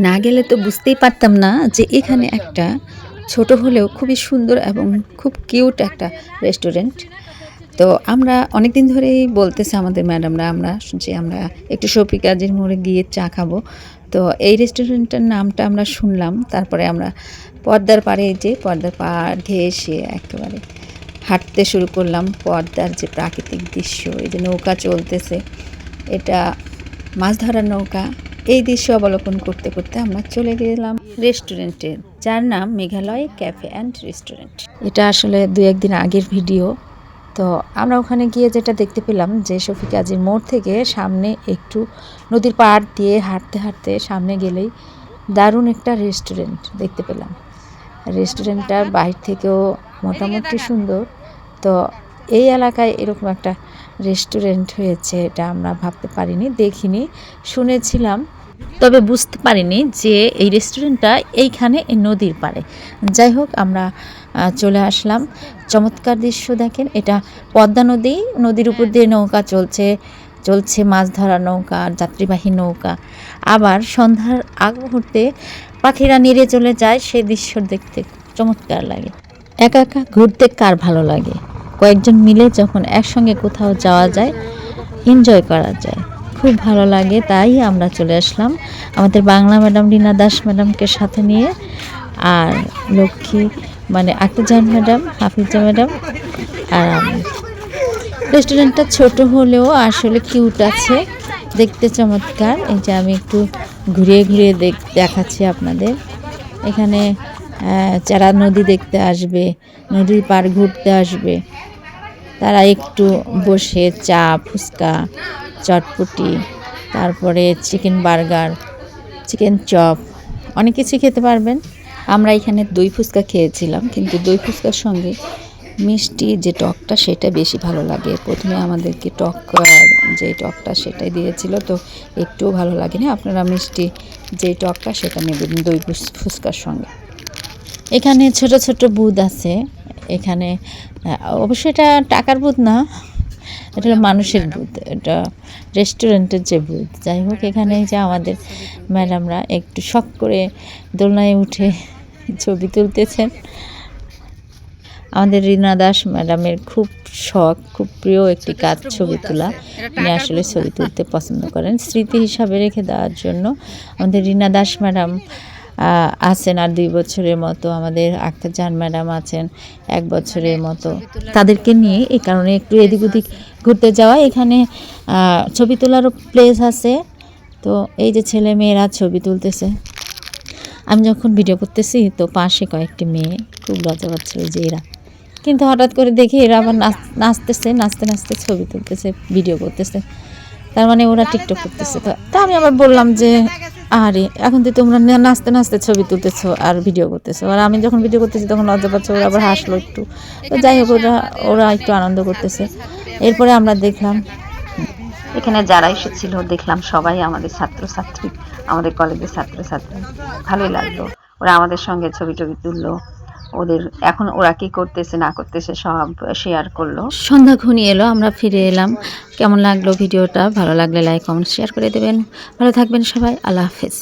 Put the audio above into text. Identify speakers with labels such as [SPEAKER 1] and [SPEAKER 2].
[SPEAKER 1] না গেলে তো বুঝতেই পারতাম না যে এখানে একটা ছোট হলেও খুবই সুন্দর এবং খুব কিউট একটা রেস্টুরেন্ট। তো আমরা অনেক দিন ধরেই বলতেছে আমাদের ম্যাডামরা আমরা একটু শফি কাজীর মোড়ে গিয়ে চা খাবো। তো এই রেস্টুরেন্টটার নামটা আমরা শুনলাম। তারপরে আমরা পদ্মার পাড়ে পদ্মার পাড় ঘেঁষে একেবারে হাঁটতে শুরু করলাম। পদ্মার যে প্রাকৃতিক দৃশ্য, এই যে নৌকা চলতেছে, এটা মাছ ধরার নৌকা। এই দৃশ্য অবলোকন করতে করতে আমরা চলে গেলাম রেস্টুরেন্টে, যার নাম মেঘালয় ক্যাফে অ্যান্ড রেস্টুরেন্ট। এটা আসলে 2-1 দিন আগের ভিডিও। তো আমরা ওখানে গিয়ে যেটা দেখতে পেলাম যে শফি কাজীর মোড় থেকে সামনে একটু নদীর পাড় দিয়ে হাঁটতে হাঁটতে সামনে গেলেই দারুণ একটা রেস্টুরেন্ট দেখতে পেলাম। রেস্টুরেন্টটার বাইরে থেকেও মোটামুটি সুন্দর। তো এই এলাকায় এরকম একটা রেস্টুরেন্ট হয়েছে এটা আমরা ভাবতে পারিনি, দেখিনি, শুনেছিলাম, তবে বুঝতে পারিনি যে এই রেস্টুরেন্টটা এইখানে এই নদীর পাড়ে। যাই হোক, আমরা চলে আসলাম। চমৎকার দৃশ্য দেখেন, এটা পদ্মা নদী, নদীর উপর দিয়ে নৌকা চলছে মাছ ধরা নৌকা, যাত্রীবাহী নৌকা। আবার সন্ধ্যার আগ মুহূর্তে পাখিরা নেড়ে চলে যায়, সেই দৃশ্য দেখতে চমৎকার লাগে। একা একা ঘুরতে কার ভালো লাগে? কয়েকজন মিলে যখন একসঙ্গে কোথাও যাওয়া যায়, এনজয় করা যায়, খুব ভালো লাগে। তাই আমরা চলে আসলাম আমাদের বাংলা ম্যাডাম রিনা দাস ম্যাডামকে সাথে নিয়ে, আর লক্ষ্মী মানে আক্তারজাহান ম্যাডাম, হাফিজা ম্যাডাম আর আমি। রেস্টুরেন্টটা ছোট হলেও আসলে কিউট আছে, দেখতে চমৎকার। এই যে আমি একটু ঘুরিয়ে ঘুরিয়ে দেখাচ্ছি আপনাদের। এখানে যারা নদী দেখতে আসবে, নদীর পাড় ঘুরতে আসবে, তারা একটু বসে চা, ফুচকা, চটপটি, তারপরে চিকেন বার্গার, চিকেন চপ, অনেক কিছু খেতে পারবেন। আমরা এখানে দই ফুচকা খেয়েছিলাম, কিন্তু দই ফুচকার সঙ্গে মিষ্টি যে টকটা সেটা বেশি ভালো লাগে। প্রথমে আমাদেরকে যে টকটা সেটাই দিয়েছিল, তো একটুও ভালো লাগেনি। আপনারা মিষ্টি যে টকটা সেটা নেবেন দই ফুচকার সঙ্গে। এখানে ছোট ছোট বুথ আছে। এখানে অবশ্যই এটা টাকার বুথ না, এটা হলো মানুষের বুথ, এটা রেস্টুরেন্টের যে বুথ। যাই হোক, এখানে যে আমাদের ম্যাডামরা একটু শখ করে দোলনায় উঠে ছবি তুলতেছেন। আমাদের রিনা দাস ম্যাডামের খুব শখ, খুব প্রিয় একটি কাজ ছবি তোলা। উনি আসলে ছবি তুলতে পছন্দ করেন, স্মৃতি হিসাবে রেখে দেওয়ার জন্য। আমাদের রিনা দাস ম্যাডাম আছেন আর 2 বছরের মতো, আমাদের আক্তারজাহান ম্যাডাম আছেন 1 বছরের মতো। তাদেরকে নিয়ে এই কারণে একটু এদিক ওদিক ঘুরতে যাওয়া। এখানে ছবি তোলারও প্লেস আছে। তো এই যে ছেলে মেয়েরা ছবি তুলতেছে, আমি যখন ভিডিও করতেছি তো পাশে কয়েকটি মেয়ে খুব লজ্জা পাচ্ছিল যে এরা, কিন্তু হঠাৎ করে দেখি এরা আবার নাচতেছে, নাচতে নাচতে ছবি তুলতেছে, ভিডিও করতেছে, তার মানে ওরা টিকটক করতেছে। তো আমি আবার বললাম যে আরে এখন তো তোমরা নাচতে নাচতে ছবি তুলতেছো আর ভিডিও করতেছো, আর আমি যখন ভিডিও করতেছি তখন লজ্জা পাচ্ছে। ওরা আবার হাসলো একটু। তো যাই হোক, ওরা একটু আনন্দ করতেছে। এরপরে আমরা দেখলাম এখানে যারা এসেছিল, দেখলাম সবাই আমাদের ছাত্রছাত্রী, আমাদের কলেজের ছাত্রছাত্রী। ভালোই লাগলো, ওরা আমাদের সঙ্গে ছবি টবি তুললো। এখন ওরা কি করতেছে না করতেছে সব শেয়ার করলো। সন্ধ্যা ঘনিয়ে এলো, আমরা ফিরে এলাম। কেমন লাগলো ভিডিওটা? ভালো লাগলে লাইক, কমেন্ট, শেয়ার করে দেবেন। ভালো থাকবেন সবাই। আল্লাহ হাফেজ।